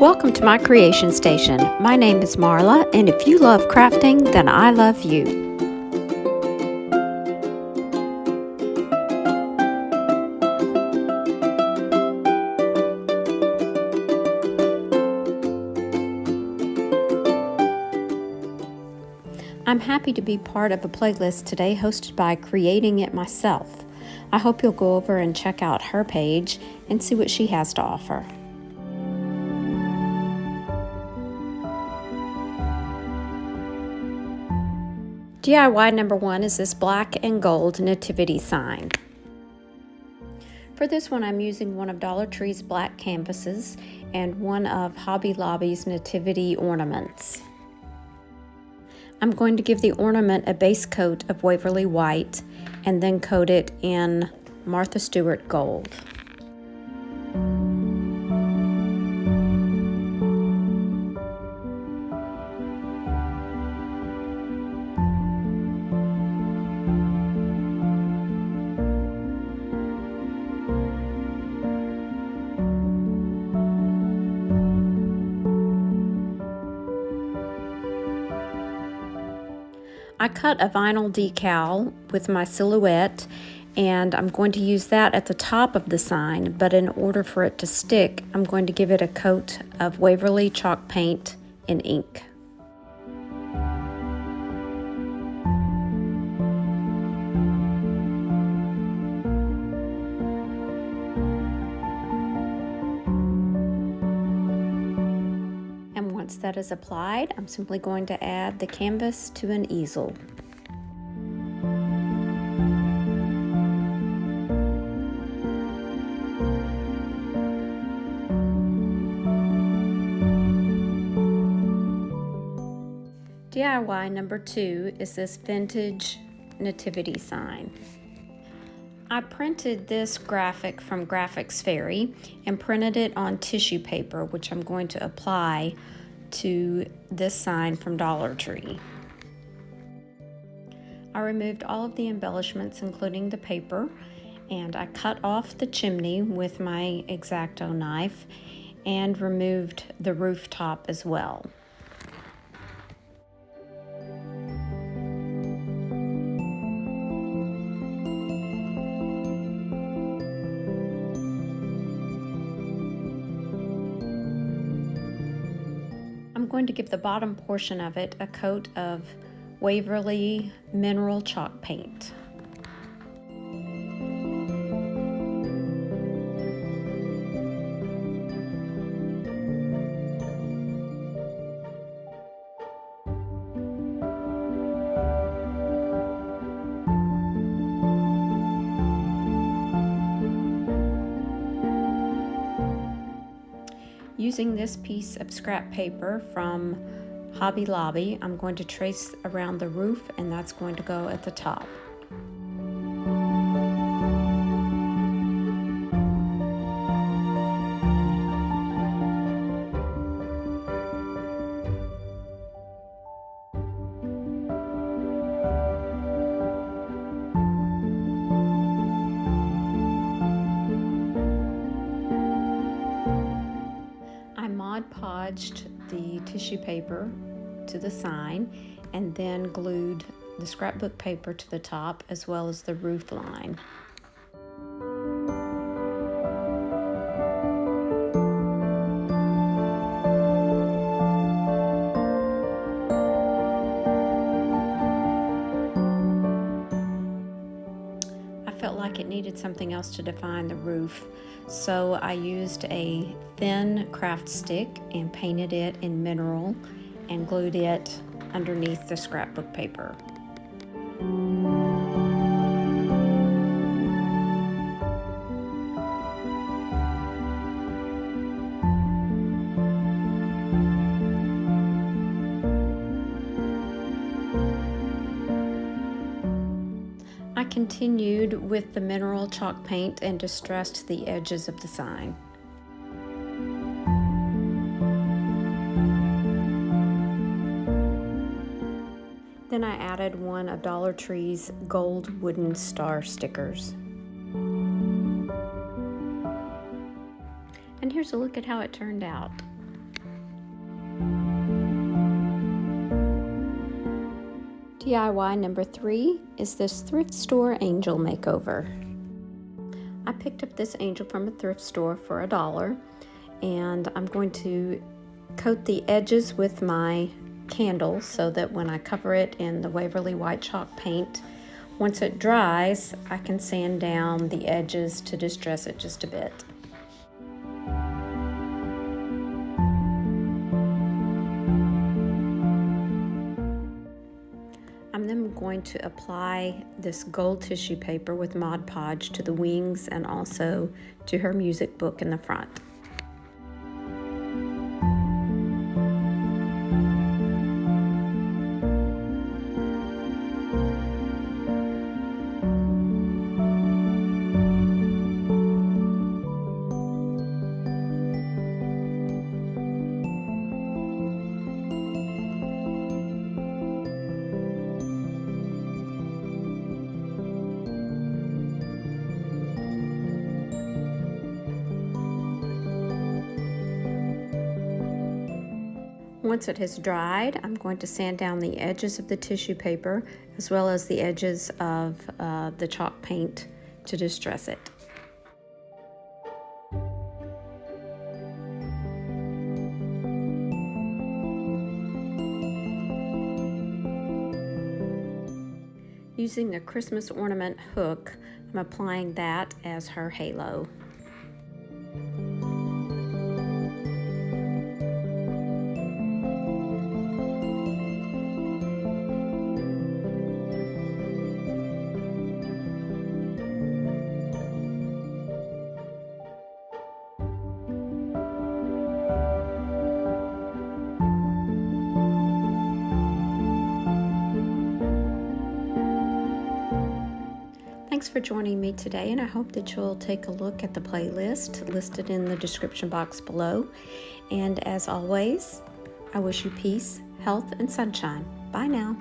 Welcome to my creation station. My name is Marla, and if you love crafting, then I love you. I'm happy to be part of a playlist today hosted by Creating It Myself. I hope you'll go over and check out her page and see what she has to offer. DIY number 1 is this black and gold nativity sign. For this one, I'm using one of Dollar Tree's black canvases and one of Hobby Lobby's nativity ornaments. I'm going to give the ornament a base coat of Waverly white and then coat it in Martha Stewart gold. I cut a vinyl decal with my silhouette, and I'm going to use that at the top of the sign, but in order for it to stick, I'm going to give it a coat of Waverly chalk paint in ink. Once that is applied, I'm simply going to add the canvas to an easel. DIY number 2 is this vintage nativity sign. I printed this graphic from Graphics Fairy and printed it on tissue paper, which I'm going to apply to this sign from Dollar Tree. I removed all of the embellishments, including the paper, and I cut off the chimney with my X-Acto knife and removed the rooftop as well. I'm going to give the bottom portion of it a coat of Waverly mineral chalk paint. Using this piece of scrap paper from Hobby Lobby, I'm going to trace around the roof, and that's going to go at the top. Mod Podged the tissue paper to the sign and then glued the scrapbook paper to the top as well as the roof line. Felt like it needed something else to define the roof, so I used a thin craft stick and painted it in mineral and glued it underneath the scrapbook paper. I continued with the mineral chalk paint and distressed the edges of the sign. Then I added one of Dollar Tree's gold wooden star stickers. And here's a look at how it turned out. DIY number 3 is this thrift store angel makeover. I picked up this angel from a thrift store for $1, and I'm going to coat the edges with my candle so that when I cover it in the Waverly white chalk paint, once it dries, I can sand down the edges to distress it just a bit. I'm then going to apply this gold tissue paper with Mod Podge to the wings and also to her music book in the front. Once it has dried, I'm going to sand down the edges of the tissue paper as well as the edges of the chalk paint to distress it. Using a Christmas ornament hook, I'm applying that as her halo. Thanks for joining me today, and I hope that you'll take a look at the playlist listed in the description box below. And as always, I wish you peace, health, and sunshine. Bye now.